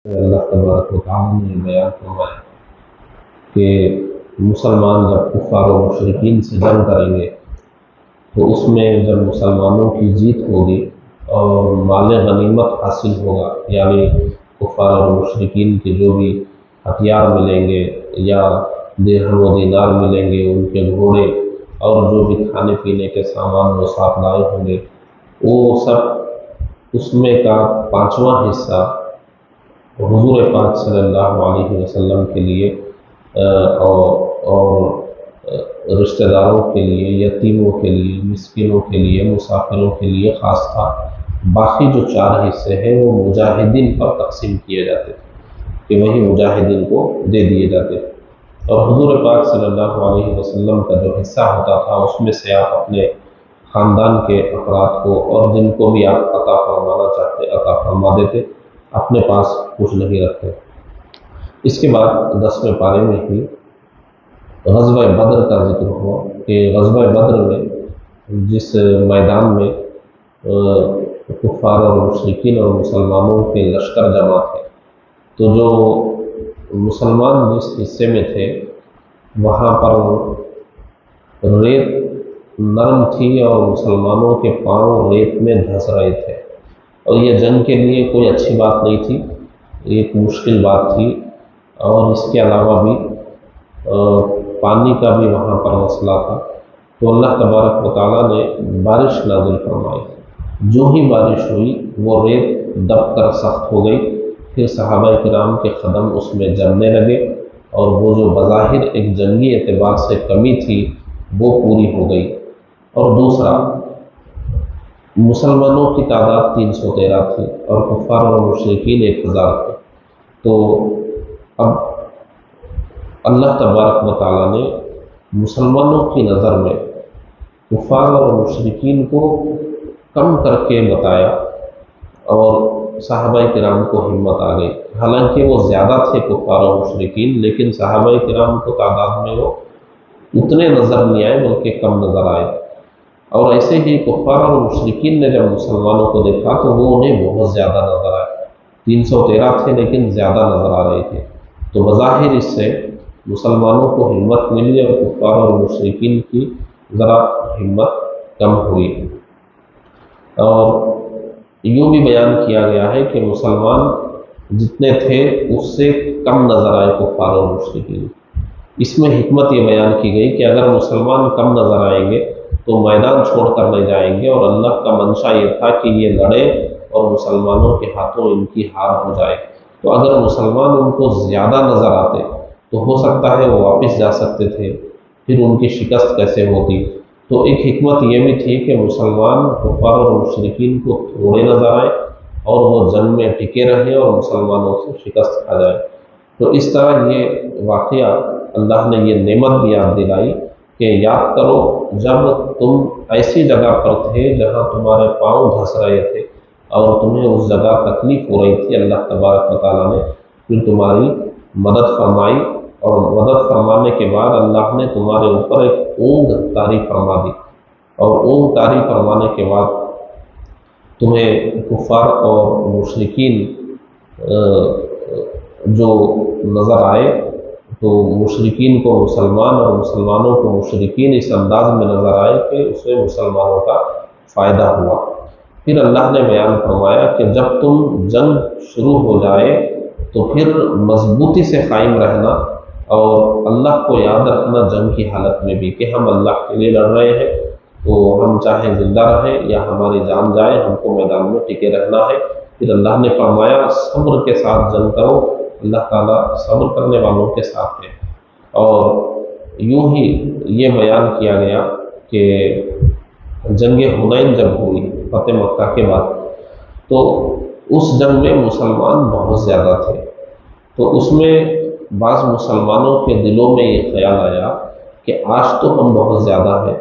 اللہ تبارک و تعالیٰ نے بیان فرمایا کہ مسلمان جب کفار و مشرکین سے جنگ کریں گے تو اس میں جب مسلمانوں کی جیت ہوگی اور مال غنیمت حاصل ہوگا، یعنی کفار اور مشرکین کے جو بھی ہتھیار ملیں گے یا درہم و دینار ملیں گے، ان کے گھوڑے اور جو بھی کھانے پینے کے سامان وہ ساتھ لائے ہوں گے، وہ سب اس میں کا 5واں حصہ حضور پاک صلی اللہ علیہ وسلم کے لیے اور رشتہ داروں کے لیے، یتیموں کے لیے، مسکینوں کے لیے، مسافروں کے لیے خاص تھا۔ باقی جو 4 حصے ہیں وہ مجاہدین پر تقسیم کیے جاتے تھے کہ وہی مجاہدین کو دے دیے جاتے تھے، اور حضور پاک صلی اللہ علیہ وسلم کا جو حصہ ہوتا تھا اس میں سے آپ اپنے خاندان کے افراد کو اور جن کو بھی آپ عطا فرمانا چاہتے عطا فرما دیتے، اپنے پاس کچھ نہیں رکھتے۔ اس کے بعد 10ویں پارے میں ہی غزوہ بدر کا ذکر ہوا کہ غزوہ بدر میں جس میدان میں کفار اور مشرکین اور مسلمانوں کے لشکر جمع تھے، تو جو مسلمان جس حصے میں تھے وہاں پر ریت نرم تھی اور مسلمانوں کے پاؤں ریت میں دھس رہے تھے، اور یہ جنگ کے لیے کوئی اچھی بات نہیں تھی، ایک مشکل بات تھی، اور اس کے علاوہ بھی پانی کا بھی وہاں پر مسئلہ تھا۔ تو اللہ تبارک و تعالیٰ نے بارش نازل فرمائی، جو ہی بارش ہوئی وہ ریت دب کر سخت ہو گئی، پھر صحابہ کرام کے قدم اس میں جمنے لگے، اور وہ جو بظاہر ایک جنگی اعتبار سے کمی تھی وہ پوری ہو گئی۔ اور دوسرا، مسلمانوں کی تعداد 313 تھی اور کفار اور مشرکین 1000 تھے، تو اب اللہ تبارک و تعالیٰ نے مسلمانوں کی نظر میں کفار اور مشرکین کو کم کر کے بتایا، اور صحابہ کرام کو ہمت آ گئی۔ حالانکہ وہ زیادہ تھے کفار و مشرکین، لیکن صحابہ کرام کو تعداد میں وہ اتنے نظر نہیں آئے بلکہ کم نظر آئے، اور ایسے ہی کفار اور مشرکین نے جب مسلمانوں کو دیکھا تو وہ انہیں بہت زیادہ نظر آئے۔ 313 تھے لیکن زیادہ نظر آ رہے تھے، تو بظاہر اس سے مسلمانوں کو ہمت ملی اور کفار اور مشرکین کی ذرا ہمت کم ہوئی۔ اور یوں بھی بیان کیا گیا ہے کہ مسلمان جتنے تھے اس سے کم نظر آئے کفار اور مشرکین۔ اس میں حکمت یہ بیان کی گئی کہ اگر مسلمان کم نظر آئیں گے تو میدان چھوڑ کر نہیں جائیں گے، اور اللہ کا منشا یہ تھا کہ یہ لڑے اور مسلمانوں کے ہاتھوں ان کی ہار ہو جائے۔ تو اگر مسلمان ان کو زیادہ نظر آتے تو ہو سکتا ہے وہ واپس جا سکتے تھے، پھر ان کی شکست کیسے ہوتی۔ تو ایک حکمت یہ بھی تھی کہ مسلمان کفار اور مشرکین کو تھوڑے نظر آئے اور وہ جنگ میں ٹکے رہے اور مسلمانوں سے شکست کھا جائے۔ تو اس طرح یہ واقعہ اللہ نے یہ نعمت بھی یاد دلائی کہ یاد کرو جب تم ایسی جگہ پر تھے جہاں تمہارے پاؤں دھس رہے تھے اور تمہیں اس جگہ تکلیف ہو رہی تھی، اللہ تبارک و تعالیٰ نے پھر تمہاری مدد فرمائی، اور مدد فرمانے کے بعد اللہ نے تمہارے اوپر ایک اونگ طاری فرما دی، اور اونگ طاری فرمانے کے بعد تمہیں کفار اور مشرکین جو نظر آئے، تو مشرکین کو مسلمان اور مسلمانوں کو مشرکین اس انداز میں نظر آئے کہ اس میں مسلمانوں کا فائدہ ہوا۔ پھر اللہ نے بیان فرمایا کہ جب تم جنگ شروع ہو جائے تو پھر مضبوطی سے قائم رہنا اور اللہ کو یاد رکھنا جنگ کی حالت میں بھی کہ ہم اللہ کے لیے لڑ رہے ہیں، تو ہم چاہے زندہ رہیں یا ہماری جان جائے، ہم کو میدان میں ٹکے رہنا ہے۔ پھر اللہ نے فرمایا صبر کے ساتھ جنگ کرو، اللہ تعالیٰ صبر کرنے والوں کے ساتھ ہے۔ اور یوں ہی یہ بیان کیا گیا کہ جنگ حنین جب ہوئی فتح مکہ کے بعد، تو اس جنگ میں مسلمان بہت زیادہ تھے، تو اس میں بعض مسلمانوں کے دلوں میں یہ خیال آیا کہ آج تو ہم بہت زیادہ ہیں،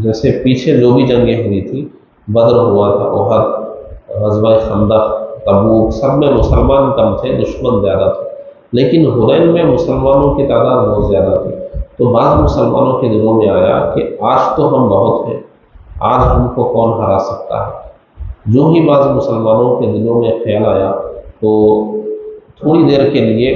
جیسے پیچھے جو بھی جنگیں ہوئی تھی، بدر ہوا تھا، احد، غزوہ خندق، تبوک، سب میں مسلمان کم تھے، دشمن زیادہ تھے، لیکن حنین میں مسلمانوں کی تعداد بہت زیادہ تھی۔ تو بعض مسلمانوں کے دلوں میں آیا کہ آج تو ہم بہت ہیں، آج ہم کو کون ہرا سکتا ہے۔ جو ہی بعض مسلمانوں کے دلوں میں خیال آیا تو تھوڑی دیر کے لیے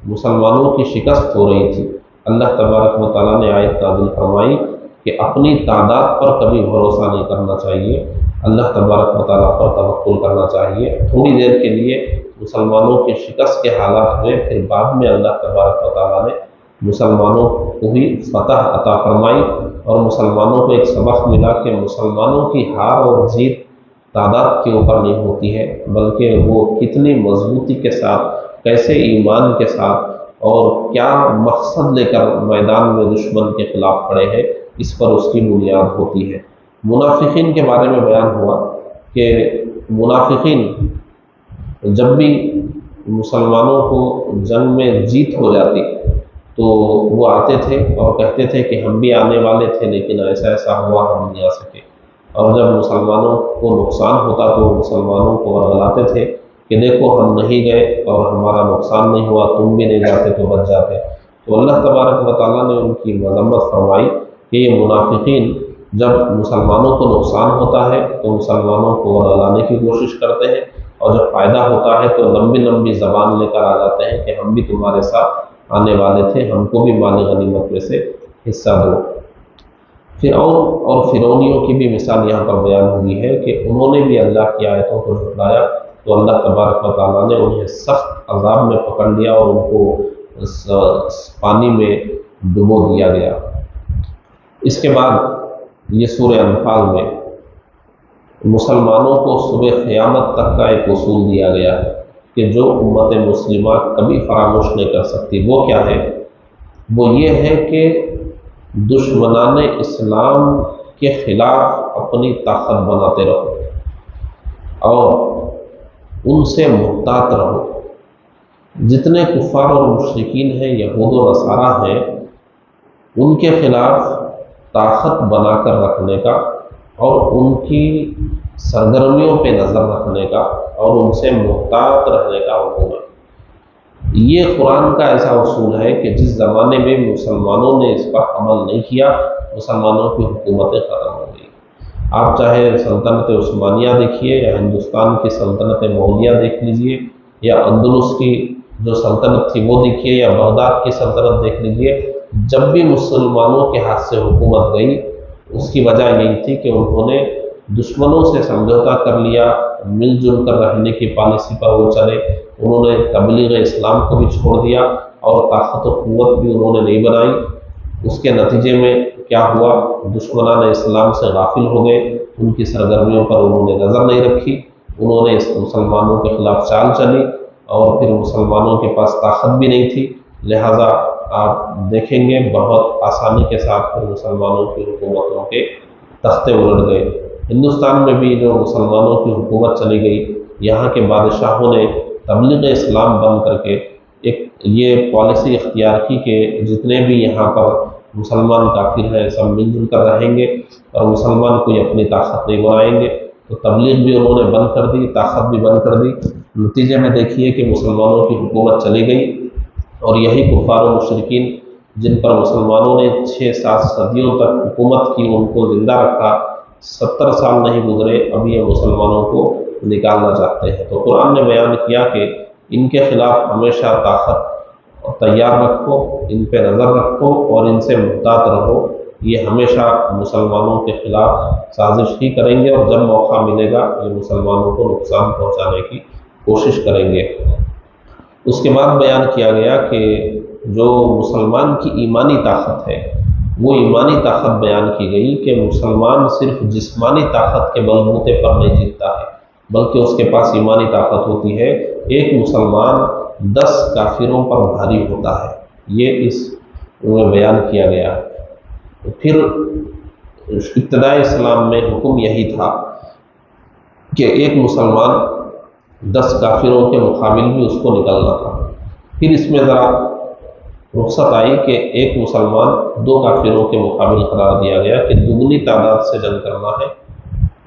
مسلمانوں کی شکست ہو رہی تھی، اللہ تبارک و تعالیٰ نے آیت نازل فرمائی کہ اپنی تعداد پر کبھی بھروسہ نہیں کرنا چاہیے، اللہ تبارک و تعالیٰ پر توکل کرنا چاہیے۔ تھوڑی دیر کے لیے مسلمانوں کی شکست کے حالات ہوئے، پھر بعد میں اللہ تبارک و تعالیٰ نے مسلمانوں کو بھی فتح عطا فرمائی، اور مسلمانوں کو ایک سبق ملا کہ مسلمانوں کی ہار اور جیت تعداد کے اوپر نہیں ہوتی ہے، بلکہ وہ کتنی مضبوطی کے ساتھ، کیسے ایمان کے ساتھ اور کیا مقصد لے کر میدان میں دشمن کے خلاف کھڑے ہیں، اس پر اس کی بنیاد ہوتی ہے۔ منافقین کے بارے میں بیان ہوا کہ منافقین جب بھی مسلمانوں کو جنگ میں جیت ہو جاتی تو وہ آتے تھے اور کہتے تھے کہ ہم بھی آنے والے تھے لیکن ایسا ایسا ہوا، ہم نہیں آ سکے، اور جب مسلمانوں کو نقصان ہوتا تو مسلمانوں کو ورغلاتے تھے کہ دیکھو ہم نہیں گئے اور ہمارا نقصان نہیں ہوا، تم بھی نہیں جاتے تو بچ جاتے۔ تو اللہ تبارک و تعالیٰ نے ان کی مذمت فرمائی کہ یہ منافقین جب مسلمانوں کو نقصان ہوتا ہے تو مسلمانوں کو ورغلانے کی کوشش کرتے ہیں، اور جب فائدہ ہوتا ہے تو لمبی لمبی زبان لے کر آ جاتے ہیں کہ ہم بھی تمہارے ساتھ آنے والے تھے، ہم کو بھی مال غنیمت میں سے حصہ دو۔ فرعون اور فرعونیوں کی بھی مثال یہاں پر بیان ہوئی ہے کہ انہوں نے بھی اللہ کی آیتوں کو جھٹلایا تو اللہ تبارک و تعالیٰ نے انہیں سخت عذاب میں پکڑ لیا اور ان کو پانی میں ڈبو دیا گیا۔ اس کے بعد یہ سورہ انفال میں مسلمانوں کو صبح قیامت تک کا ایک اصول دیا گیا ہے کہ جو امت مسلمہ کبھی فراموش نہیں کر سکتی، وہ کیا ہے؟ وہ یہ ہے کہ دشمنان اسلام کے خلاف اپنی طاقت بناتے رہو اور ان سے محتاط رہو۔ جتنے کفار اور مشرکین ہیں، یہود و نصارہ ہیں، ان کے خلاف طاقت بنا کر رکھنے کا اور ان کی سرگرمیوں پہ نظر رکھنے کا اور ان سے محتاط رہنے کا حکم ہے۔ یہ قرآن کا ایسا اصول ہے کہ جس زمانے میں مسلمانوں نے اس پر عمل نہیں کیا، مسلمانوں کی حکومتیں ختم ہو گئی۔ آپ چاہے سلطنت عثمانیہ دیکھیے یا ہندوستان کی سلطنت مغلیہ دیکھ لیجئے یا اندلس کی جو سلطنت تھی وہ دیکھیے یا بغداد کی سلطنت دیکھ لیجئے، جب بھی مسلمانوں کے ہاتھ سے حکومت گئی اس کی وجہ یہی تھی کہ انہوں نے دشمنوں سے سمجھوتا کر لیا، مل جل کر رہنے کی پالیسی پر وہ چلے، انہوں نے تبلیغ اسلام کو بھی چھوڑ دیا اور طاقت و قوت بھی انہوں نے نہیں بنائی۔ اس کے نتیجے میں کیا ہوا؟ دشمنان اسلام سے غافل ہو گئے، ان کی سرگرمیوں پر انہوں نے نظر نہیں رکھی، انہوں نے مسلمانوں کے خلاف چال چلی اور پھر مسلمانوں کے پاس طاقت بھی نہیں تھی، لہٰذا آپ دیکھیں گے بہت آسانی کے ساتھ پھر مسلمانوں کی حکومتوں کے تختے الٹ گئے۔ ہندوستان میں بھی جو مسلمانوں کی حکومت چلی گئی، یہاں کے بادشاہوں نے تبلیغ اسلام بند کر کے ایک یہ پالیسی اختیار کی کہ جتنے بھی یہاں پر مسلمان کافر ہیں سب مل جل کر رہیں گے اور مسلمان کوئی اپنی طاقت نہیں بنائیں گے، تو تبلیغ بھی انہوں نے بند کر دی، طاقت بھی بند کر دی۔ نتیجے میں دیکھیے کہ مسلمانوں کی حکومت چلی گئی اور یہی کفار و مشرکین جن پر مسلمانوں نے 6-7 صدیوں تک حکومت کی، ان کو زندہ رکھا، 70 سال نہیں گزرے ابھی یہ مسلمانوں کو نکالنا چاہتے ہیں۔ تو قرآن نے بیان کیا کہ ان کے خلاف ہمیشہ طاقت تیار رکھو، ان پہ نظر رکھو اور ان سے محتاط رہو، یہ ہمیشہ مسلمانوں کے خلاف سازش ہی کریں گے اور جب موقع ملے گا یہ مسلمانوں کو نقصان پہنچانے کی کوشش کریں گے۔ اس کے بعد بیان کیا گیا کہ جو مسلمان کی ایمانی طاقت ہے وہ ایمانی طاقت بیان کی گئی کہ مسلمان صرف جسمانی طاقت کے بلبوتے پر نہیں جیتتا ہے بلکہ اس کے پاس ایمانی طاقت ہوتی ہے۔ ایک مسلمان 10 کافروں پر بھاری ہوتا ہے، یہ اس میں بیان کیا گیا۔ پھر ابتدائی اسلام میں حکم یہی تھا کہ ایک مسلمان 10 کافروں کے مقابل بھی اس کو نکلنا تھا۔ پھر اس میں ذرا رخصت آئی کہ ایک مسلمان 2 کافروں کے مقابل قرار دیا گیا کہ دگنی تعداد سے جنگ کرنا ہے،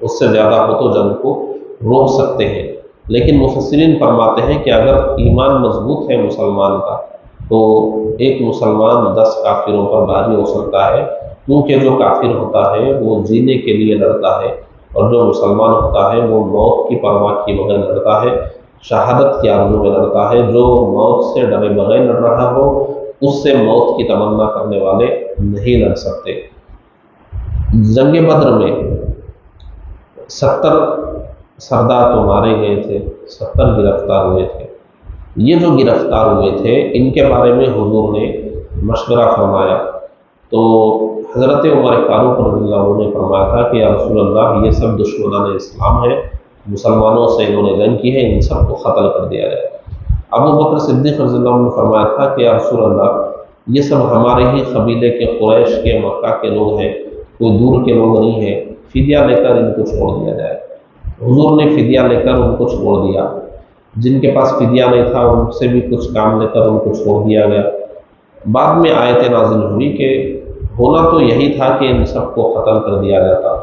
اس سے زیادہ ہو تو جنگ کو روک سکتے ہیں۔ لیکن مفسرین فرماتے ہیں کہ اگر ایمان مضبوط ہے مسلمان کا تو ایک مسلمان 10 کافروں پر بھاری ہو سکتا ہے، کیونکہ جو کافر ہوتا ہے وہ جینے کے لیے لڑتا ہے اور جو مسلمان ہوتا ہے وہ موت کی پرواہ کیے بغیر لڑتا ہے۔ شہادت کی آرزو میں لڑتا ہے۔ جو موت سے ڈرے بغیر لڑ رہا ہو اس سے موت کی تمنا کرنے والے نہیں لڑ سکتے۔ جنگ بدر میں 70 سردار تو مارے گئے تھے، 70 گرفتار ہوئے تھے۔ یہ جو گرفتار ہوئے تھے ان کے بارے میں حضور نے مشورہ فرمایا تو حضرت عمر فاروق رضی اللہ عنہ نے فرمایا تھا کہ یا رسول اللہ یہ سب دشمنان اسلام ہے، مسلمانوں سے انہوں نے جنگ کی ہے، ان سب کو قتل کر دیا جائے۔ ابو بکر صدیق رضی اللہ عنہ نے فرمایا تھا کہ یا رسول اللہ یہ سب ہمارے ہی قبیلے کے، قریش کے، مکہ کے لوگ ہیں، کوئی دور کے لوگ نہیں ہیں، فدیہ لے کر ان کو چھوڑ دیا جائے۔ حضور نے فدیہ لے کر ان کو چھوڑ دیا۔ جن کے پاس فدیہ نہیں تھا ان سے بھی کچھ کام لے کر ان کو چھوڑ دیا گیا۔ بعد میں آیت نازل ہوئی کہ ہونا تو یہی تھا کہ ان سب کو قتل کر دیا جاتا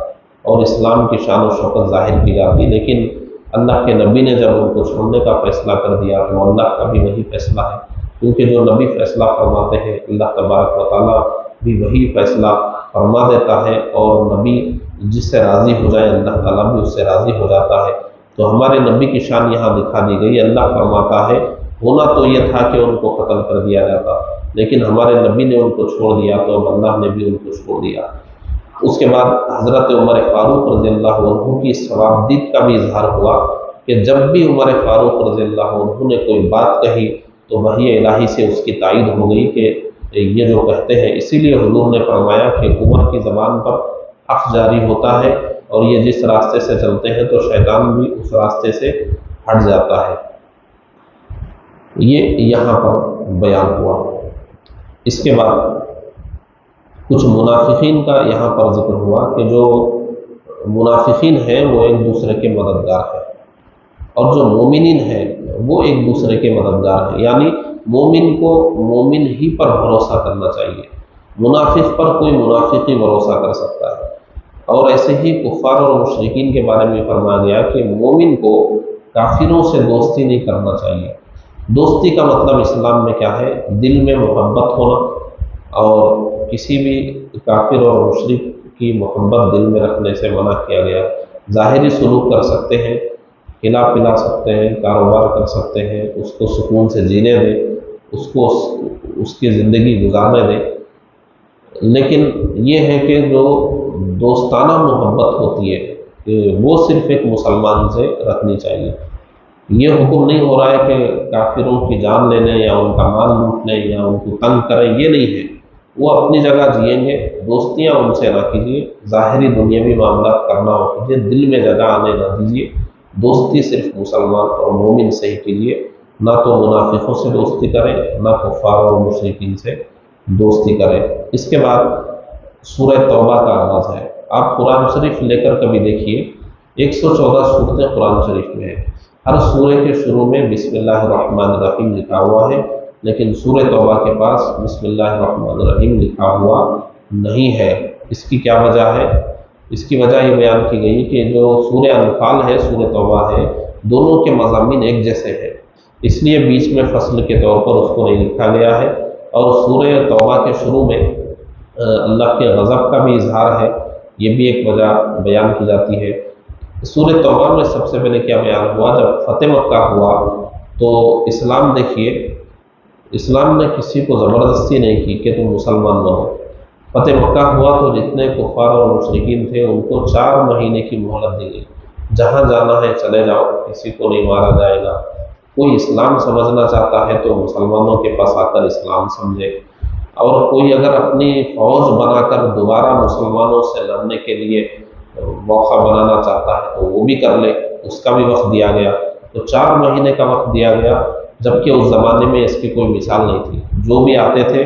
اور اسلام کی شان و شوکت ظاہر کی جاتی، لیکن اللہ کے نبی نے جب ان کو چھوڑنے کا فیصلہ کر دیا تو اللہ کا بھی وہی فیصلہ ہے، کیونکہ جو نبی فیصلہ فرماتے ہیں اللہ تبارک و تعالیٰ بھی وہی فیصلہ فرما دیتا ہے، اور نبی جس سے راضی ہو جائے اللہ تعالیٰ بھی اس سے راضی ہو جاتا ہے۔ تو ہمارے نبی کی شان یہاں دکھا دی گئی۔ اللہ فرماتا ہے ہونا تو یہ تھا کہ ان کو قتل کر دیا جاتا، لیکن ہمارے نبی نے ان کو چھوڑ دیا تو اب اللہ نے بھی ان کو چھوڑ دیا۔ اس کے بعد حضرت عمر فاروق رضی اللہ عنہ کی ثوابدید کا بھی اظہار ہوا کہ جب بھی عمر فاروق رضی اللہ عنہ نے کوئی بات کہی تو وحی الہی سے اس کی تائید ہو گئی کہ یہ جو کہتے ہیں۔ اسی لیے حضور نے فرمایا کہ عمر کی زبان پر حق جاری ہوتا ہے، اور یہ جس راستے سے چلتے ہیں تو شیطان بھی اس راستے سے ہٹ جاتا ہے۔ یہ یہاں پر بیان ہوا۔ اس کے بعد کچھ منافقین کا یہاں پر ذکر ہوا کہ جو منافقین ہیں وہ ایک دوسرے کے مددگار ہیں، اور جو مومنین ہیں وہ ایک دوسرے کے مددگار ہیں، یعنی مومن کو مومن ہی پر بھروسہ کرنا چاہیے، منافق پر کوئی منافق ہی بھروسہ کر سکتا ہے۔ اور ایسے ہی کفار اور مشرکین کے بارے میں فرمایا گیا کہ مومن کو کافروں سے دوستی نہیں کرنا چاہیے۔ دوستی کا مطلب اسلام میں کیا ہے؟ دل میں محبت ہونا، اور کسی بھی کافر اور مشرک کی محبت دل میں رکھنے سے منع کیا گیا۔ ظاہری سلوک کر سکتے ہیں، کھلا پلا سکتے ہیں، کاروبار کر سکتے ہیں، اس کو سکون سے جینے دیں، اس کو اس کی زندگی گزارنے دیں، لیکن یہ ہے کہ جو دوستانہ محبت ہوتی ہے کہ وہ صرف ایک مسلمان سے رکھنی چاہیے۔ یہ حکم نہیں ہو رہا ہے کہ کافروں کی جان لے لیں یا ان کا مال لوٹ لیں یا ان کو تنگ کریں، یہ نہیں ہے۔ وہ اپنی جگہ جئیں گے، دوستیاں ان سے نہ کیجیے، ظاہری دنیاوی معاملات کرنا ہو کیجیے، دل میں جگہ آنے نہ دیجیے۔ دوستی صرف مسلمان اور مومن سے ہی کیجیے، نہ تو منافقوں سے دوستی کریں، نہ کفار اور مشرکین سے دوستی کریں۔ اس کے بعد سورہ توبہ کا آغاز ہے۔ آپ قرآن شریف لے کر کبھی دیکھیے، 114 صورتیں قرآن شریف میں ہیں۔ ہر سورہ کے شروع میں بسم اللہ الرحمن الرحیم لکھا ہوا ہے، لیکن سورہ توبہ کے پاس بسم اللہ الرحمن الرحیم لکھا ہوا نہیں ہے۔ اس کی کیا وجہ ہے؟ اس کی وجہ یہ بیان کی گئی کہ جو سورہ انفال ہے، سورہ توبہ ہے، دونوں کے مضامین ایک جیسے ہیں، اس لیے بیچ میں فصل کے طور پر اس کو نہیں لکھا گیا ہے۔ اور سورہ توبہ کے شروع میں اللہ کے غضب کا بھی اظہار ہے، یہ بھی ایک وجہ بیان کی جاتی ہے۔ سورہ توبہ میں سب سے پہلے کیا بیان ہوا؟ جب فتح مکہ ہوا تو اسلام دیکھیے، اسلام نے کسی کو زبردستی نہیں کی کہ تم مسلمان نہ ہو۔ فتح مکہ ہوا تو جتنے کفار اور مشرکین تھے ان کو 4 مہینے کی مہلت دی گئی، جہاں جانا ہے چلے جاؤ، کسی کو نہیں مارا جائے گا۔ کوئی اسلام سمجھنا چاہتا ہے تو مسلمانوں کے پاس آ کر اسلام سمجھے، اور کوئی اگر اپنی فوج بنا کر دوبارہ مسلمانوں سے لڑنے کے لیے موقع بنانا چاہتا ہے تو وہ بھی کر لے، اس کا بھی وقت دیا گیا۔ تو 4 مہینے کا وقت دیا گیا، جبکہ اس زمانے میں اس کی کوئی مثال نہیں تھی۔ جو بھی آتے تھے،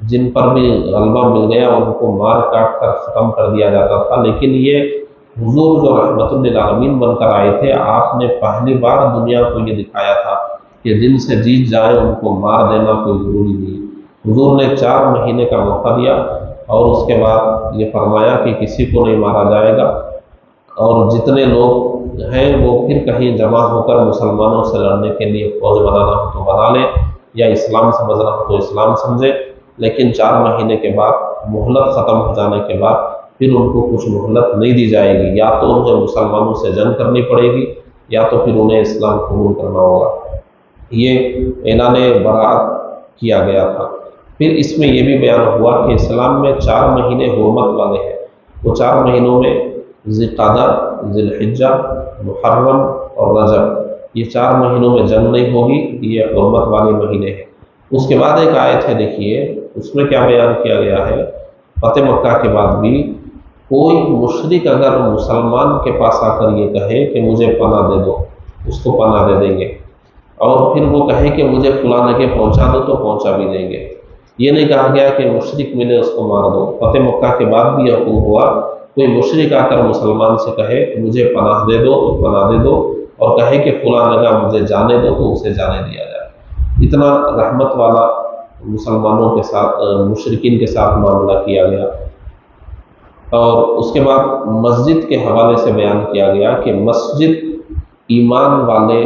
جن پر بھی غلبہ مل گیا ان کو مار کاٹ کر ختم کر دیا جاتا تھا۔ لیکن یہ حضور جو رحمت للعالمین بن کر آئے تھے، آپ نے پہلی بار دنیا کو یہ دکھایا تھا کہ جن سے جیت جائے ان کو مار دینا کوئی ضروری نہیں۔ حضور نے 4 مہینے کا موقع دیا، اور اس کے بعد یہ فرمایا کہ کسی کو نہیں مارا جائے گا، اور جتنے لوگ ہیں وہ پھر کہیں جمع ہو کر مسلمانوں سے لڑنے کے لیے فوج بنانا ہو تو بنا لیں، یا اسلام سمجھنا ہو تو اسلام سمجھے، لیکن 4 مہینے کے بعد مہلت ختم ہو جانے کے بعد پھر ان کو کچھ مہلت نہیں دی جائے گی، یا تو انہیں مسلمانوں سے جنگ کرنی پڑے گی یا تو پھر انہیں اسلام قبول کرنا ہوگا۔ یہ اعلان براءت کیا گیا تھا۔ پھر اس میں یہ بھی بیان ہوا کہ اسلام میں 4 مہینے حرمت والے ہیں۔ وہ 4 مہینوں میں ذی القعدہ، ذی الحجہ، محرم اور رجب، یہ 4 مہینوں میں جنگ نہیں ہوگی، یہ حرمت والے مہینے ہیں۔ اس کے بعد ایک آیت ہے، دیکھیے اس میں کیا بیان کیا گیا ہے۔ فتح مکہ کے بعد بھی کوئی مشرک اگر مسلمان کے پاس آ کر یہ کہے کہ مجھے پناہ دے دو، اس کو پناہ دے دیں گے، اور پھر وہ کہے کہ مجھے فلاں جگہ پہنچا دو تو پہنچا بھی دیں گے۔ یہ نہیں کہا گیا کہ مشرک ملے اس کو مار دو۔ فتح مکہ کے بعد بھی یہ حکم ہوا، کوئی مشرک آ کر مسلمان سے کہے مجھے پناہ دے دو تو پناہ دے دو، اور کہے کہ فلاں جگہ مجھے جانے دو تو اسے جانے دیا جائے۔ اتنا رحمت والا مسلمانوں کے ساتھ، مشرکین کے ساتھ معاملہ کیا گیا۔ اور اس کے بعد مسجد کے حوالے سے بیان کیا گیا کہ مسجد ایمان والے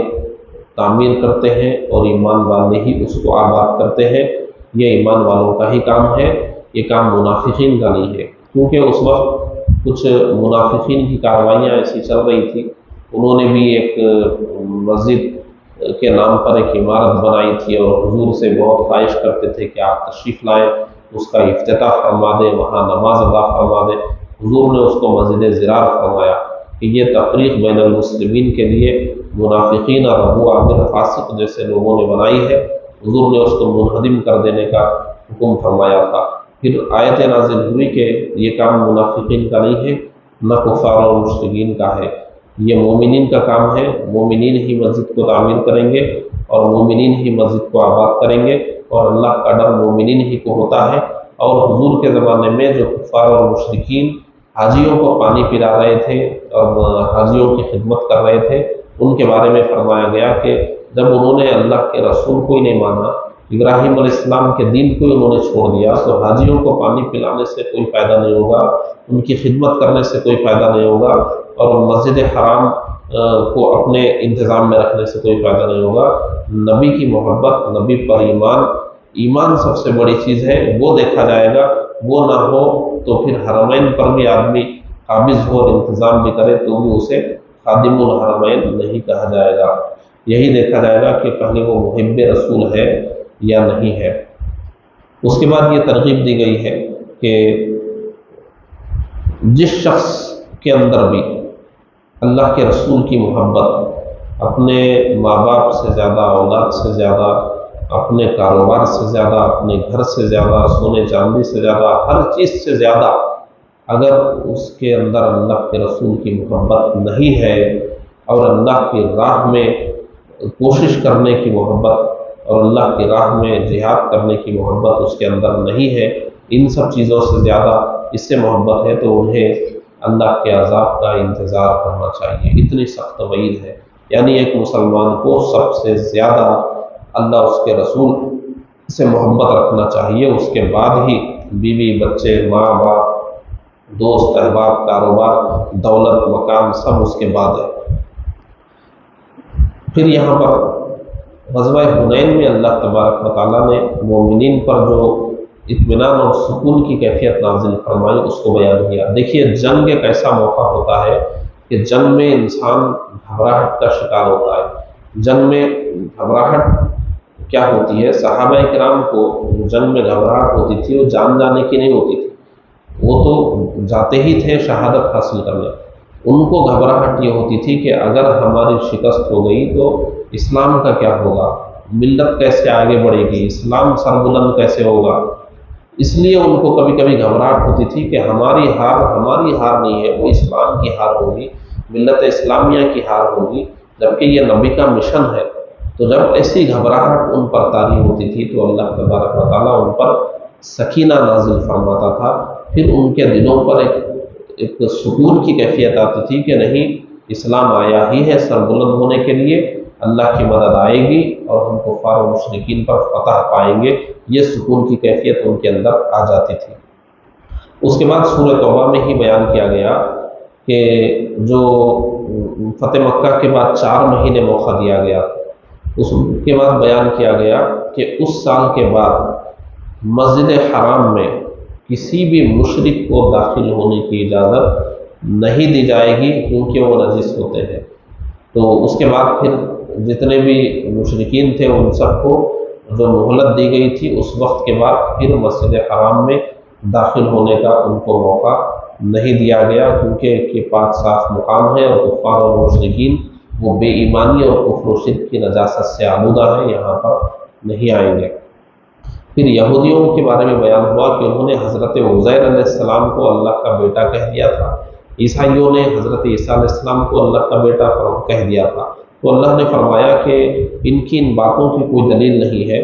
تعمیر کرتے ہیں اور ایمان والے ہی اس کو آباد کرتے ہیں، یہ ایمان والوں کا ہی کام ہے، یہ کام منافقین کا نہیں ہے۔ کیونکہ اس وقت کچھ منافقین کی کارروائیاں ایسی چل رہی تھی، انہوں نے بھی ایک مسجد کے نام پر ایک عمارت بنائی تھی اور حضور سے بہت خواہش کرتے تھے کہ آپ تشریف لائیں، اس کا افتتاح فرما دیں، وہاں نماز ادا فرما دیں۔ حضور نے اس کو مسجد ضرار فرمایا کہ یہ تفریق بین المسلمین کے لیے منافقین اور ابو عامر فاسق جیسے لوگوں نے بنائی ہے، حضور نے اس کو منہدم کر دینے کا حکم فرمایا تھا۔ پھر آیت نازل ہوئی کہ یہ کام منافقین کا نہیں ہے، نہ کفار اور مشرکین کا ہے، یہ مومنین کا کام ہے۔ مومنین ہی مسجد کو تعمیر کریں گے اور مومنین ہی مسجد کو آباد کریں گے، اور اللہ کا ڈر مومنین ہی کو ہوتا ہے۔ اور حضور کے زمانے میں جو کفار اور مشرکین حاجیوں کو پانی پلا رہے تھے اور حاجیوں کی خدمت کر رہے تھے، ان کے بارے میں فرمایا گیا کہ جب انہوں نے اللہ کے رسول کو ہی نہیں مانا، ابراہیم علیہ السلام کے دین کو ہی انہوں نے چھوڑ دیا، تو حاجیوں کو پانی پلانے سے کوئی فائدہ نہیں ہوگا، ان کی خدمت کرنے سے کوئی فائدہ نہیں ہوگا، اور مسجد حرام کو اپنے انتظام میں رکھنے سے کوئی فائدہ نہیں ہوگا۔ نبی کی محبت، نبی پر ایمان سب سے بڑی چیز ہے، وہ دیکھا جائے گا۔ وہ نہ ہو تو پھر حرمین پر بھی آدمی قابض ہو اور انتظام بھی کرے تو بھی اسے خادم الحرمین نہیں کہا جائے گا۔ یہی دیکھا جائے گا کہ پہلے وہ محب رسول ہے یا نہیں ہے۔ اس کے بعد یہ ترغیب دی گئی ہے کہ جس شخص کے اندر بھی اللہ کے رسول کی محبت، اپنے ماں باپ سے زیادہ، اولاد سے زیادہ، اپنے کاروبار سے زیادہ، اپنے گھر سے زیادہ، سونے چاندی سے زیادہ، ہر چیز سے زیادہ اگر اس کے اندر اللہ کے رسول کی محبت نہیں ہے، اور اللہ کی راہ میں کوشش کرنے کی محبت اور اللہ کی راہ میں جہاد کرنے کی محبت اس کے اندر نہیں ہے، ان سب چیزوں سے زیادہ اس سے محبت ہے، تو انہیں اللہ کے عذاب کا انتظار کرنا چاہیے۔ اتنی سخت وعید ہے، یعنی ایک مسلمان کو سب سے زیادہ اللہ اس کے رسول سے محبت رکھنا چاہیے، اس کے بعد ہی بیوی، بچے، ماں باپ، دوست احباب، کاروبار، دولت، مکان، سب اس کے بعد ہے۔ پھر یہاں پر غزوہ حنین میں اللہ تبارک و تعالیٰ نے مومنین پر جو اطمینان اور سکون کی کیفیت نازل فرمائی، اس کو بیان کیا۔ دیکھیے جنگ ایک ایسا موقع ہوتا ہے کہ جنگ میں انسان گھبراہٹ کا شکار ہوتا ہے۔ جنگ میں گھبراہٹ کیا ہوتی ہے؟ صحابہ کرام کو جنگ میں گھبراہٹ ہوتی تھی، وہ جان جانے کی نہیں ہوتی تھی، وہ تو جاتے ہی تھے شہادت حاصل کرنے۔ ان کو گھبراہٹ یہ ہوتی تھی کہ اگر ہماری شکست ہو گئی تو اسلام کا کیا ہوگا، ملت کیسے آگے بڑھے گی، اسلام سربلند کیسے ہوگا۔ اس لیے ان کو کبھی کبھی گھبراہٹ ہوتی تھی کہ ہماری ہار نہیں ہے، وہ اسلام کی ہار ہوگی، ملت اسلامیہ کی ہار ہوگی، جبکہ یہ نبی کا مشن ہے۔ تو جب ایسی گھبراہٹ ان پر طاری ہوتی تھی تو اللہ تبارک و تعالیٰ ان پر سکینہ نازل فرماتا تھا، پھر ان کے دلوں پر ایک سکون کی کیفیت آتی تھی کہ نہیں، اسلام آیا ہی ہے سربلند ہونے کے لیے، اللہ کی مدد آئے گی اور ہم کفار و مشرکین پر فتح پائیں گے۔ یہ سکون کی کیفیت ان کے اندر آ جاتی تھی۔ اس کے بعد سورہ توبہ میں ہی بیان کیا گیا کہ جو فتح مکہ کے بعد 4 مہینے موقع دیا گیا، اس کے بعد بیان کیا گیا کہ اس سال کے بعد مسجد حرام میں کسی بھی مشرک کو داخل ہونے کی اجازت نہیں دی جائے گی، کیونکہ وہ نجس ہوتے ہیں۔ تو تو اس کے بعد پھر جتنے بھی مشرکین تھے ان سب کو جو مہلت دی گئی تھی اس وقت کے بعد پھر مسجد حرام میں داخل ہونے کا ان کو موقع نہیں دیا گیا، کیونکہ یہ پاک صاف مقام ہے اور کفار اور مشرکین وہ بے ایمانی اور کفر و شرک کی نجاست سے آلودہ ہیں، یہاں پر نہیں آئیں گے۔ پھر یہودیوں کے بارے میں بیان ہوا کہ انہوں نے حضرت عزیر علیہ السلام کو اللہ کا بیٹا کہہ دیا تھا، عیسائیوں نے حضرت عیسیٰ علیہ السلام کو اللہ کا بیٹا کہہ دیا تھا۔ تو اللہ نے فرمایا کہ ان کی ان باتوں کی کوئی دلیل نہیں ہے،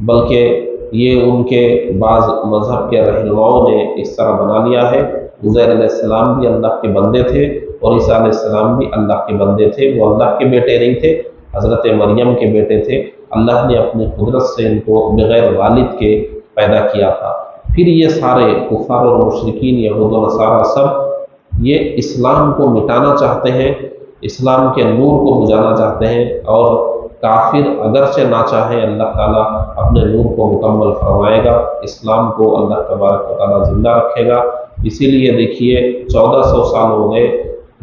بلکہ یہ ان کے بعض مذہب کے رہنماؤں نے اس طرح بنا لیا ہے۔ عزیر علیہ السلام بھی اللہ کے بندے تھے اور عیسیٰ علیہ السلام بھی اللہ کے بندے تھے، وہ اللہ کے بیٹے نہیں تھے، حضرت مریم کے بیٹے تھے۔ اللہ نے اپنی قدرت سے ان کو بغیر والد کے پیدا کیا تھا۔ پھر یہ سارے کفار اور مشرکین، یہود و نصارہ، سب یہ اسلام کو مٹانا چاہتے ہیں، اسلام کے نور کو بجھانا چاہتے ہیں، اور کافر اگرچہ نہ چاہے اللہ تعالیٰ اپنے نور کو مکمل فرمائے گا، اسلام کو اللہ تبارک و تعالیٰ زندہ رکھے گا۔ اسی لیے دیکھیے 1400 سال ہو گئے،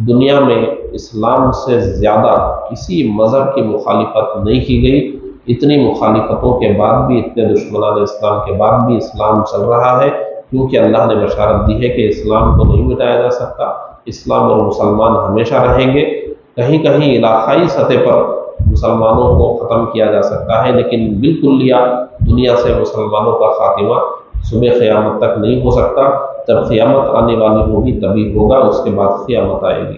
دنیا میں اسلام سے زیادہ کسی مذہب کی مخالفت نہیں کی گئی۔ اتنی مخالفتوں کے بعد بھی، اتنے دشمنان اسلام کے بعد بھی اسلام چل رہا ہے، کیونکہ اللہ نے بشارت دی ہے کہ اسلام کو نہیں مٹایا جا سکتا، اسلام اور مسلمان ہمیشہ رہیں گے۔ کہیں کہیں علاقائی سطح پر مسلمانوں کو ختم کیا جا سکتا ہے، لیکن بالکلیہ دنیا سے مسلمانوں کا خاتمہ صبح قیامت تک نہیں ہو سکتا۔ جب قیامت آنے والی ہوگی تبھی ہوگا، اس کے بعد قیامت آئے گی۔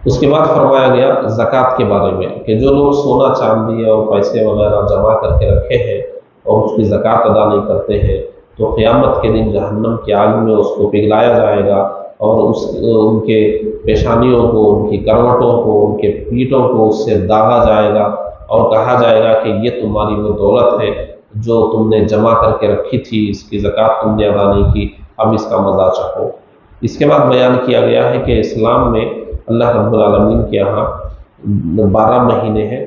اس کے بعد فرمایا گیا زکوٰۃ کے بارے میں کہ جو لوگ سونا چاندی اور پیسے وغیرہ جمع کر کے رکھے ہیں اور اس کی زکوٰۃ ادا نہیں کرتے ہیں تو قیامت کے دن جہنم کی آگ میں اس کو پگھلایا جائے گا، اور ان کے پیشانیوں کو، ان کی کروٹوں کو، ان کے پیٹوں کو اس سے داغا جائے گا، اور کہا جائے گا کہ یہ تمہاری وہ دولت ہے جو تم نے جمع کر کے رکھی تھی، اس کی زکوٰۃ تم نے ادا نہیں کی، اب اس کا مزہ چکھو۔ اس کے بعد بیان کیا گیا ہے کہ اسلام میں اللہ رب العالمین کے یہاں 12 مہینے ہیں،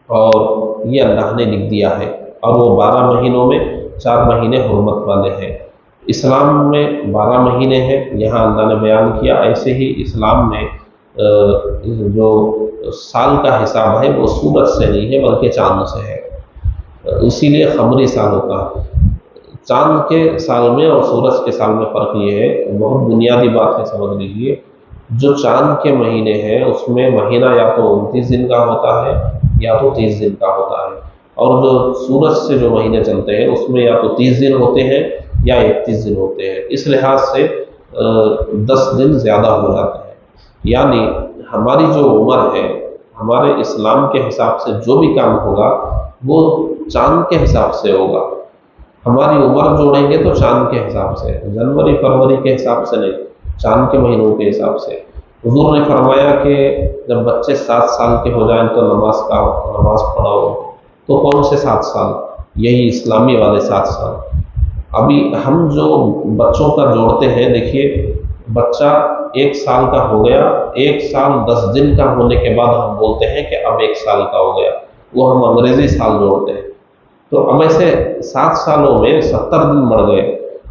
اور یہ اللہ نے لکھ دیا ہے، اور وہ 12 مہینوں میں 4 مہینے حرمت والے ہیں۔ اسلام میں 12 مہینے ہیں، یہاں اللہ نے بیان کیا۔ ایسے ہی اسلام میں جو سال کا حساب ہے وہ سورج سے نہیں ہے بلکہ چاند سے ہے، اسی لیے قمری سال ہوتا ہے۔ چاند کے سال میں اور سورج کے سال میں فرق یہ ہے، بہت بنیادی بات ہے، سمجھ لیجیے۔ جو چاند کے مہینے ہیں اس میں مہینہ یا تو 29 دن کا ہوتا ہے یا تو 30 دن کا ہوتا ہے، اور جو سورج سے جو مہینے چلتے ہیں اس میں یا تو 30 دن ہوتے ہیں یا 31 دن ہوتے ہیں، اس لحاظ سے 10 دن زیادہ ہو جاتے ہیں۔ یعنی ہماری جو عمر ہے، ہمارے اسلام کے حساب سے جو بھی کام ہوگا وہ چاند کے حساب سے ہوگا۔ ہماری عمر جوڑیں گے تو چاند کے حساب سے، جنوری فروری کے حساب سے نہیں، چاند کے مہینوں کے حساب سے۔ حضور نے فرمایا کہ جب بچے 7 سال کے ہو جائیں تو نماز پڑھاؤ، تو کون سے 7 سال؟ یہی اسلامی والے 7 سال۔ ابھی ہم جو بچوں کا جوڑتے ہیں، دیکھیے بچہ 1 سال کا ہو گیا، 1 سال 10 دن کا ہونے کے بعد ہم بولتے ہیں کہ اب 1 سال کا ہو گیا، وہ ہم انگریزی سال جوڑتے ہیں۔ تو اب ایسے 7 سالوں میں 70 دن بڑھ گئے،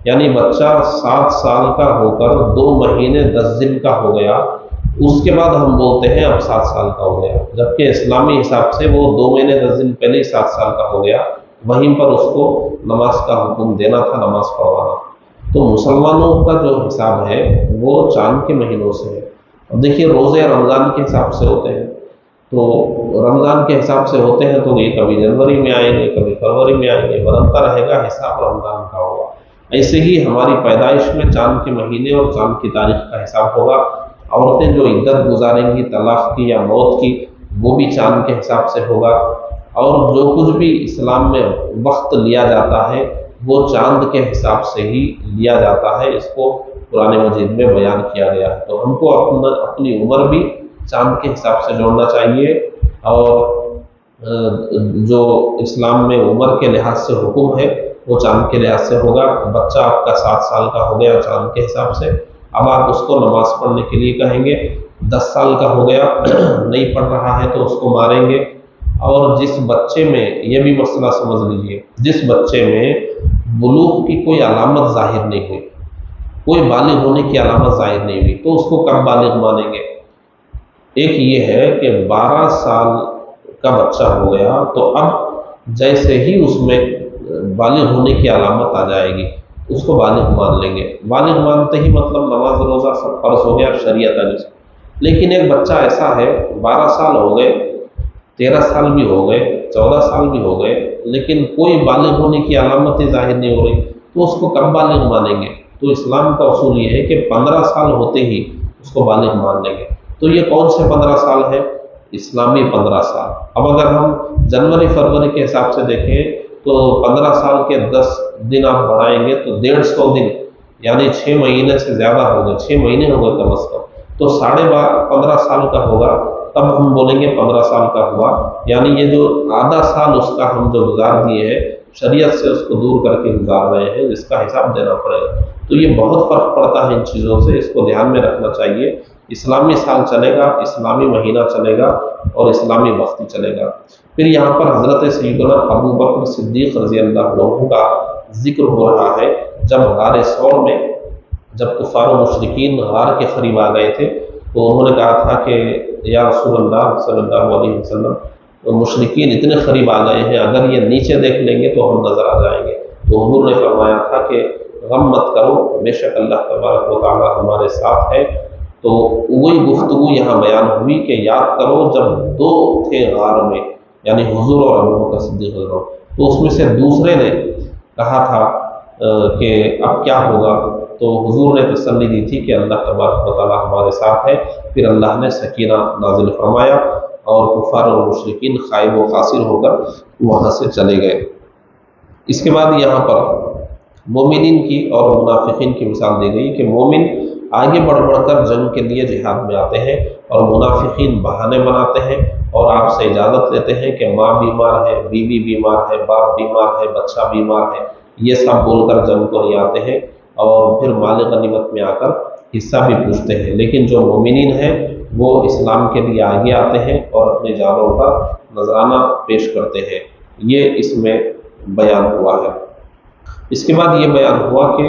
یعنی بچہ 7 سال کا ہو کر 2 مہینے 10 دن کا ہو گیا، اس کے بعد ہم بولتے ہیں اب 7 سال کا ہو گیا، جبکہ اسلامی حساب سے وہ 2 مہینے 10 دن پہلے ہی 7 سال کا ہو گیا۔ وہیں پر اس کو نماز کا حکم دینا تھا، نماز پڑھوانا۔ تو مسلمانوں کا جو حساب ہے وہ چاند کے مہینوں سے ہے۔ اب دیکھیے روزے رمضان کے حساب سے ہوتے ہیں، تو رمضان کے حساب سے ہوتے ہیں تو یہ کبھی جنوری میں آئیں گے، کبھی فروری میں آئیں گے، بدلتا رہے گا، حساب رمضان کا ہوگا۔ ایسے ہی ہماری پیدائش میں چاند کے مہینے اور چاند کی تاریخ کا حساب ہوگا۔ عورتیں جو عدت گزاریں گی طلاق کی یا موت کی، وہ بھی چاند کے حساب سے ہوگا، اور جو کچھ بھی اسلام میں وقت لیا جاتا ہے وہ چاند کے حساب سے ہی لیا جاتا ہے۔ اس کو قرآن مجید میں بیان کیا گیا ہے۔ تو ہم کو اپنی عمر بھی چاند کے حساب سے جوڑنا چاہیے، اور جو اسلام میں عمر کے لحاظ سے حکم ہے وہ چاند کے لحاظ سے ہوگا۔ بچہ آپ کا 7 سال کا ہو گیا چاند کے حساب سے، اب آپ اس کو نماز پڑھنے کے لیے کہیں گے۔ 10 سال کا ہو گیا نہیں پڑھ رہا ہے تو اس کو ماریں گے۔ اور جس بچے میں، یہ بھی مسئلہ سمجھ لیجئے، جس بچے میں بلوغ کی کوئی علامت ظاہر نہیں ہوئی، کوئی بالغ ہونے کی علامت ظاہر نہیں ہوئی، تو اس کو کب بالغ مانیں گے؟ ایک یہ ہے کہ 12 سال کا بچہ ہو گیا تو اب جیسے ہی اس میں بالغ ہونے کی علامت آ جائے گی اس کو بالغ مان لیں گے۔ بالغ مانتے ہی مطلب نماز روزہ سب فرض ہو گیا شریعت انوسار۔ لیکن ایک بچہ ایسا ہے 12 سال ہو گئے، 13 سال بھی ہو گئے، 14 سال بھی ہو گئے، لیکن کوئی بالغ ہونے کی علامت ہی ظاہر نہیں ہو رہی، تو اس کو کب بالغ مانیں گے؟ تو اسلام کا اصول یہ ہے کہ 15 سال ہوتے ہی اس کو بالغ مان لیں گے۔ تو یہ کون سے 15 سال ہے؟ اسلامی 15 سال۔ اب اگر ہم جنوری فروری کے حساب سے دیکھیں تو 15 سال کے 10 دن آپ بڑھائیں گے تو 150 دن، یعنی 6 مہینے سے زیادہ ہو گئے، 6 مہینے ہو گئے کم از کم، تو 15.5 سال کا ہوگا تب ہم بولیں گے 15 سال کا ہوا۔ یعنی یہ جو آدھا سال اس کا ہم جو گزار دیے ہیں شریعت سے اس کو دور کر کے گزار رہے ہیں، جس کا حساب دینا پڑے گا۔ تو یہ بہت فرق پڑتا ہے ان چیزوں سے، اس کو دھیان میں رکھنا چاہیے۔ اسلامی سال چلے گا، اسلامی مہینہ چلے گا اور اسلامی وقت چلے گا۔ پھر یہاں پر حضرت سیدنا ابو بکر صدیق رضی اللہ عنہ کا ذکر ہو رہا ہے۔ جب غار ثور میں جب کفار و مشرکین غار کے قریب آ گئے تھے تو انہوں نے کہا تھا کہ یا رسول اللہ صلی اللہ علیہ وسلم، مشرکین اتنے قریب آ گئے ہیں، اگر یہ نیچے دیکھ لیں گے تو ہم نظر آ جائیں گے۔ تو حضور نے فرمایا تھا کہ غم مت کرو، بے شک اللہ تبارک و تعالیٰ ہمارے ساتھ ہے۔ تو وہی گفتگو یہاں بیان ہوئی کہ یاد کرو جب 2 تھے غار میں، یعنی حضور اور ابو بکر صدیق رضی اللہ عنہ، تو اس میں سے دوسرے نے کہا تھا کہ اب کیا ہوگا؟ تو حضور نے تسلی دی تھی کہ اللہ تبارک و تعالیٰ ہمارے ساتھ ہے۔ پھر اللہ نے سکینہ نازل فرمایا اور کفار اور مشرکین خائب و خاسر ہو کر وہاں سے چلے گئے۔ اس کے بعد یہاں پر مومنین کی اور منافقین کی مثال دی گئی کہ مومن آگے بڑھ کر جنگ کے لیے جہاد میں آتے ہیں اور منافقین بہانے بناتے ہیں اور آپ سے اجازت لیتے ہیں کہ ماں بیمار ہے، بیوی بیمار ہے، باپ بیمار ہے، بچہ بیمار ہے، یہ سب بول کر جنگ کو نہیں آتے ہیں اور پھر مال غنیمت میں آ کر حصہ بھی پوچھتے ہیں۔ لیکن جو مومنین ہیں وہ اسلام کے لیے آگے آتے ہیں اور اپنے جانوں کا نذرانہ پیش کرتے ہیں۔ یہ اس میں بیان ہوا ہے۔ اس کے بعد یہ بیان ہوا کہ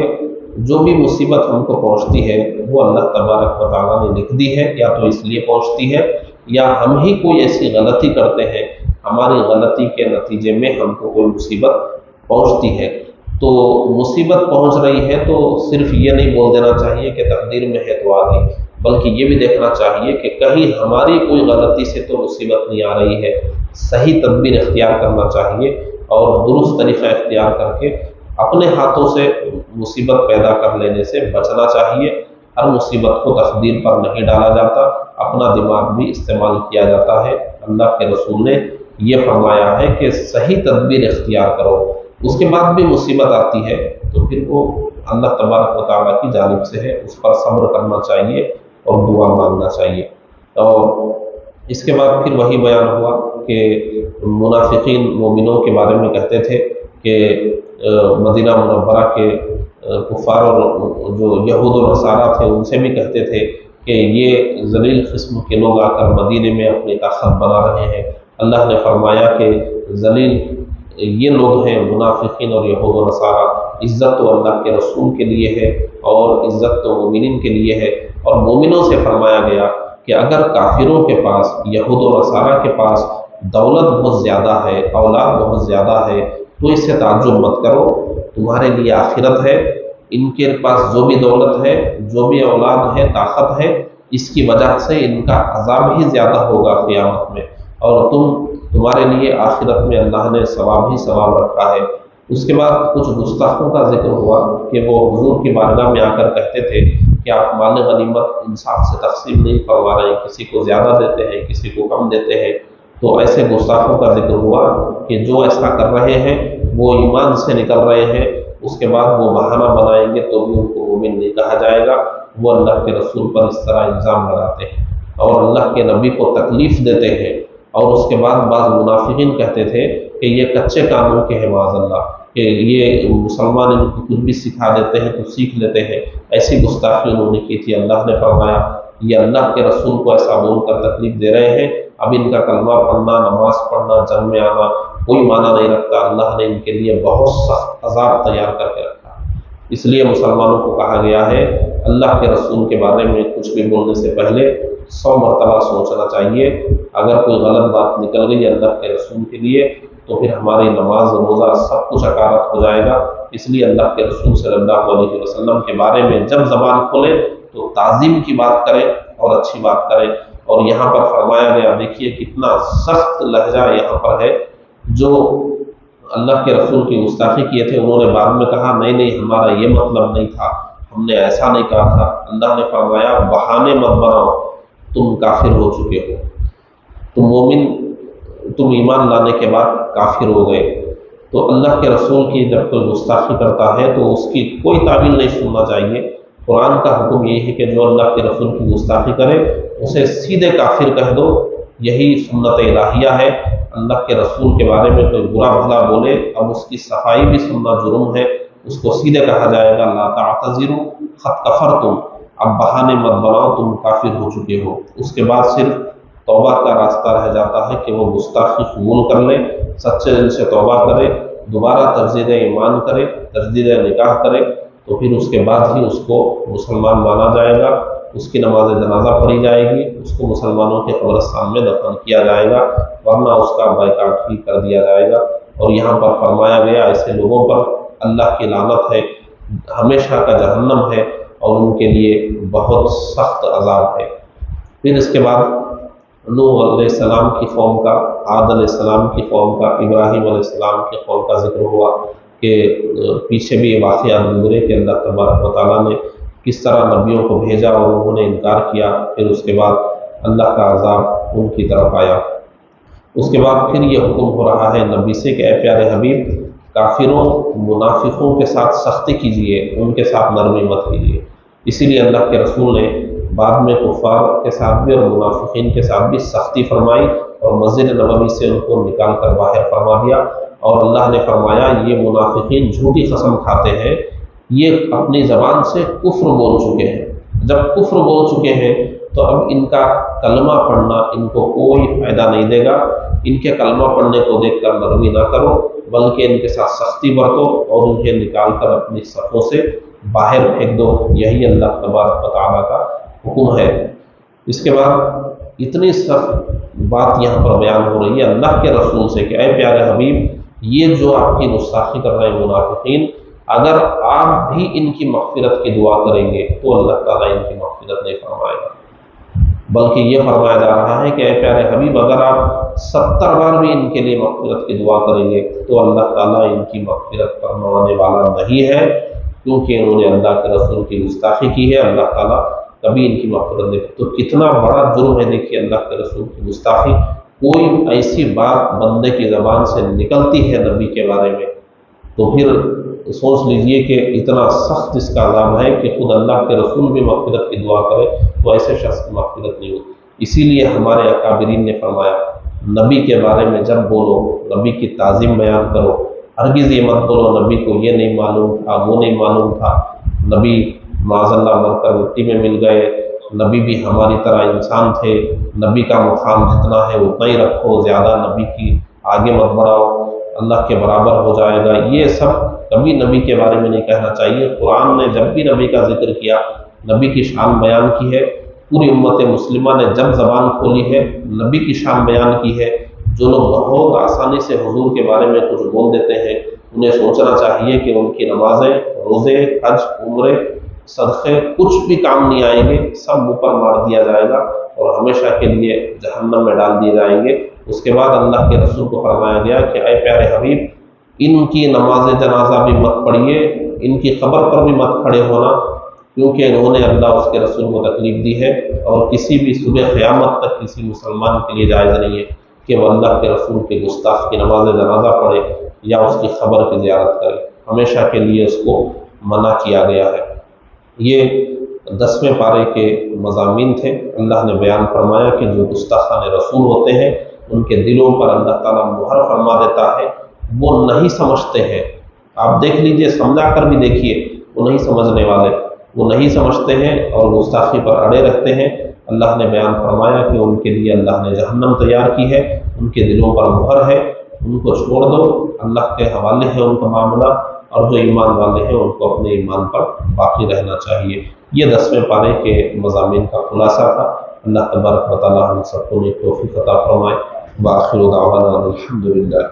جو بھی مصیبت ہم کو پہنچتی ہے وہ اللہ تبارک و تعالیٰ نے لکھ دی ہے، یا تو اس لیے پہنچتی ہے یا ہم ہی کوئی ایسی غلطی کرتے ہیں، ہماری غلطی کے نتیجے میں ہم کو کوئی مصیبت پہنچتی ہے۔ تو مصیبت پہنچ رہی ہے تو صرف یہ نہیں بول دینا چاہیے کہ تقدیر میں ہے تو آ گئی، بلکہ یہ بھی دیکھنا چاہیے کہ کہیں ہماری کوئی غلطی سے تو مصیبت نہیں آ رہی ہے۔ صحیح تدبیر اختیار کرنا چاہیے اور درست طریقہ اختیار کر کے اپنے ہاتھوں سے مصیبت پیدا کر لینے سے بچنا چاہیے۔ ہر مصیبت کو تقدیر پر نہیں ڈالا جاتا، اپنا دماغ بھی استعمال کیا جاتا ہے۔ اللہ کے رسول نے یہ فرمایا ہے کہ صحیح تدبیر اختیار کرو۔ اس کے بعد بھی مصیبت آتی ہے تو پھر وہ اللہ تبارک و تعالیٰ کی جانب سے ہے، اس پر صبر کرنا چاہیے اور دعا مانگنا چاہیے۔ اور اس کے بعد پھر وہی بیان ہوا کہ منافقین مومنوں کے بارے میں کہتے تھے کہ مدینہ منورہ کے کفار اور جو یہود و نصارہ تھے ان سے بھی کہتے تھے کہ یہ ذلیل قسم کے لوگ آ کر مدینے میں اپنی طاقت بنا رہے ہیں۔ اللہ نے فرمایا کہ ذلیل یہ لوگ ہیں منافقین اور یہود و نصارہ، عزت تو اللہ کے رسول کے لیے ہے اور عزت تو مومنین کے لیے ہے۔ اور مومنوں سے فرمایا گیا کہ اگر کافروں کے پاس، یہود و نصارہ کے پاس دولت بہت زیادہ ہے، اولاد بہت زیادہ ہے تو اس سے تعجب مت کرو، تمہارے لیے آخرت ہے۔ ان کے پاس جو بھی دولت ہے، جو بھی اولاد ہے، طاقت ہے، اس کی وجہ سے ان کا عذاب ہی زیادہ ہوگا قیامت میں، اور تمہارے لیے آخرت میں اللہ نے ثواب ہی ثواب رکھا ہے۔ اس کے بعد کچھ گستاخوں کا ذکر ہوا کہ وہ حضور کی بارگاہ میں آ کر کہتے تھے کہ آپ مال غنیمت انصاف سے تقسیم نہیں فرما رہے ہیں، کسی کو زیادہ دیتے ہیں، کسی کو کم دیتے ہیں۔ تو ایسے گستاخوں کا ذکر ہوا کہ جو ایسا کر رہے ہیں وہ ایمان سے نکل رہے ہیں، اس کے بعد وہ بہانہ بنائیں گے تو بھی ان کو مومن نہیں کہا جائے گا۔ وہ اللہ کے رسول پر اس طرح الزام لگاتے ہیں اور اللہ کے نبی کو تکلیف دیتے ہیں۔ اور اس کے بعد بعض منافقین کہتے تھے کہ یہ کچے قانون کے ہیں معاذ اللہ، کہ یہ مسلمان ان کو کچھ بھی سکھا دیتے ہیں تو سیکھ لیتے ہیں۔ ایسی گستاخی انہوں نے کی تھی۔ اللہ نے فرمایا یہ اللہ کے رسول کو ایسا بول کر تکلیف دے رہے ہیں، اب ان کا کلمہ پڑھنا، نماز پڑھنا، جنگ میں آنا کوئی معنی نہیں رکھتا۔ اللہ نے ان کے لیے بہت سخت عذاب تیار کر کے رکھا۔ اس لیے مسلمانوں کو کہا گیا ہے اللہ کے رسول کے بارے میں کچھ بھی بولنے سے پہلے 100 مرتبہ سوچنا چاہیے۔ اگر کوئی غلط بات نکل گئی اللہ کے رسول کے لیے تو پھر ہماری نماز روزہ سب کچھ اکارت ہو جائے گا۔ اس لیے اللہ کے رسول صلی اللہ علیہ وسلم کے بارے میں جب زبان کھولے تو تعظیم کی بات کریں اور اچھی بات کریں۔ اور یہاں پر فرمایا گیا، دیکھیے کتنا سخت لہجہ یہاں پر ہے، جو اللہ کے رسول کی گستاخی کیے تھے انہوں نے بعد میں کہا نہیں نہیں ہمارا یہ مطلب نہیں تھا، ہم نے ایسا نہیں کہا تھا۔ اللہ نے فرمایا بہانے مت بناؤ، تم کافر ہو چکے ہو، تم ایمان لانے کے بعد کافر ہو گئے۔ تو اللہ کے رسول کی جب کوئی گستاخی کرتا ہے تو اس کی کوئی تعبیر نہیں سننا چاہیے۔ قرآن کا حکم یہ ہے کہ جو اللہ کے رسول کی گستاخی کرے اسے سیدھے کافر کہہ دو، یہی سنت الہیہ ہے۔ اللہ کے رسول کے بارے میں کوئی برا بھلا بولے، اب اس کی صفائی بھی سننا جرم ہے، اس کو سیدھے کہا جائے گا لا تعتذروا قد کفرتم، اب بہانے مت بناؤ، تم کافر ہو چکے ہو۔ اس کے بعد صرف توبہ کا راستہ رہ جاتا ہے کہ وہ گستاخی قبول کر لے، سچے دل سے توبہ کرے، دوبارہ تجدید ایمان کرے، تجدید نکاح کرے، تو پھر اس کے بعد ہی اس کو مسلمان مانا جائے گا، اس کی نماز جنازہ پڑھی جائے گی، اس کو مسلمانوں کے قبرستان میں دفن کیا جائے گا، ورنہ اس کا بائیکاٹ ہی کر دیا جائے گا۔ اور یہاں پر فرمایا گیا ایسے لوگوں پر اللہ کی لعنت ہے، ہمیشہ کا جہنم ہے اور ان کے لیے بہت سخت عذاب ہے۔ پھر اس کے بعد نوح علیہ السلام کی قوم کا، عاد علیہ السلام کی قوم کا، ابراہیم علیہ السلام کی قوم کا ذکر ہوا کہ پیچھے بھی یہ واقعات گزرے کہ اللہ تبارک و تعالیٰ نے کس طرح نبیوں کو بھیجا اور انہوں نے انکار کیا، پھر اس کے بعد اللہ کا عذاب ان کی طرف آیا۔ اس کے بعد پھر یہ حکم ہو رہا ہے نبی سے کہ اے پیارے حبیب، کافروں منافقوں کے ساتھ سختی کیجیے، ان کے ساتھ نرمی مت کیجیے۔ اسی لیے اللہ کے رسول نے بعد میں کفار کے ساتھ بھی اور منافقین کے ساتھ بھی سختی فرمائی اور مسجد نبوی سے ان کو نکال کر باہر فرما دیا، اور اللہ نے فرمایا یہ منافقین جھوٹی قسم کھاتے ہیں، یہ اپنی زبان سے کفر بول چکے ہیں۔ جب کفر بول چکے ہیں تو اب ان کا کلمہ پڑھنا ان کو کوئی فائدہ نہیں دے گا۔ ان کے کلمہ پڑھنے کو دیکھ کر نرمی نہ کرو، بلکہ ان کے ساتھ سختی برتو اور انہیں نکال کر اپنی صفوں سے باہر پھینک دو۔ یہی اللہ تبارک و تعالیٰ کا حکم ہے۔ اس کے بعد اتنی سخت بات یہاں پر بیان ہو رہی ہے اللہ کے رسول سے کہ اے پیارے حبیب، یہ جو آپ کی گستاخی کر رہے ہیں منافقین، اگر آپ بھی ان کی مغفرت کی دعا کریں گے تو اللہ تعالیٰ ان کی مغفرت نہیں فرمائے گا، بلکہ یہ فرمایا جا رہا ہے کہ اے پیارے حبیب، اگر آپ 70 بار بھی ان کے لیے مغفرت کی دعا کریں گے تو اللہ تعالیٰ ان کی مغفرت فرمانے والا نہیں ہے، کیونکہ انہوں نے اللہ کے رسول کی گستاخی کی ہے۔ اللہ تعالیٰ کبھی ان کی مغفرت نہیں۔ تو کتنا بڑا جرم ہے، دیکھیے اللہ کے رسول کی گستاخی۔ کوئی ایسی بات بندے کی زبان سے نکلتی ہے نبی کے بارے میں تو پھر سوچ لیجئے کہ اتنا سخت اس کا عذاب ہے کہ خود اللہ کے رسول بھی مغفرت کی دعا کرے تو ایسے شخص کی مغفرت نہیں ہوتی۔ اسی لیے ہمارے اکابرین نے فرمایا نبی کے بارے میں جب بولو، نبی کی تعظیم بیان کرو، ہرگز یہ مت بولو نبی کو یہ نہیں معلوم تھا، وہ نہیں معلوم تھا، نبی معاذ اللہ مر کر مٹی میں مل گئے، نبی بھی ہماری طرح انسان تھے، نبی کا مقام جتنا ہے اتنا ہی رکھو، زیادہ نبی کی آگے مت بڑھاؤ، اللہ کے برابر ہو جائے گا۔ یہ سب کبھی نبی کے بارے میں نہیں کہنا چاہیے۔ قرآن نے جب بھی نبی کا ذکر کیا، نبی کی شان بیان کی ہے، پوری امت مسلمہ نے جب زبان کھولی ہے نبی کی شان بیان کی ہے۔ جو لوگ بہت آسانی سے حضور کے بارے میں کچھ بول دیتے ہیں، انہیں سوچنا چاہیے کہ ان کی نمازیں، روزے، حج، عمرے، صدقے کچھ بھی کام نہیں آئیں گے، سب منہ پر مار دیا جائے گا اور ہمیشہ کے لیے جہنم میں ڈال دیے جائیں گے۔ اس کے بعد اللہ کے رسول کو فرمایا گیا کہ اے پیارے حبیب، ان کی نماز جنازہ بھی مت پڑھیے، ان کی قبر پر بھی مت کھڑے ہونا، کیونکہ انہوں نے اللہ اس کے رسول کو تکلیف دی ہے، اور کسی بھی صبح قیامت تک کسی مسلمان کے لیے جائز نہیں ہے کہ وہ اللہ کے رسول کے گستاخ کی نماز جنازہ پڑھے یا اس کی قبر کی زیارت کرے، ہمیشہ کے لیے اس کو منع کیا گیا ہے۔ یہ 10ویں پارے کے مضامین تھے۔ اللہ نے بیان فرمایا کہ جو گستاخان رسول ہوتے ہیں ان کے دلوں پر اللہ تعالیٰ مہر فرما دیتا ہے، وہ نہیں سمجھتے ہیں۔ آپ دیکھ لیجئے، سمجھا کر بھی دیکھیے، وہ نہیں سمجھنے والے، وہ نہیں سمجھتے ہیں اور گستاخی پر اڑے رہتے ہیں۔ اللہ نے بیان فرمایا کہ ان کے لیے اللہ نے جہنم تیار کی ہے، ان کے دلوں پر مہر ہے، ان کو چھوڑ دو، اللہ کے حوالے ہے ان کا معاملہ۔ اور جو ایمان والے ہیں ان کو اپنے ایمان پر باقی رہنا چاہیے۔ یہ 10ویں پارے کے مضامین کا خلاصہ تھا۔ اللہ تبارک و تعالی ہم سب کو نیک توفیق عطا فرمائے۔ وآخر دعوانا الحمدللہ۔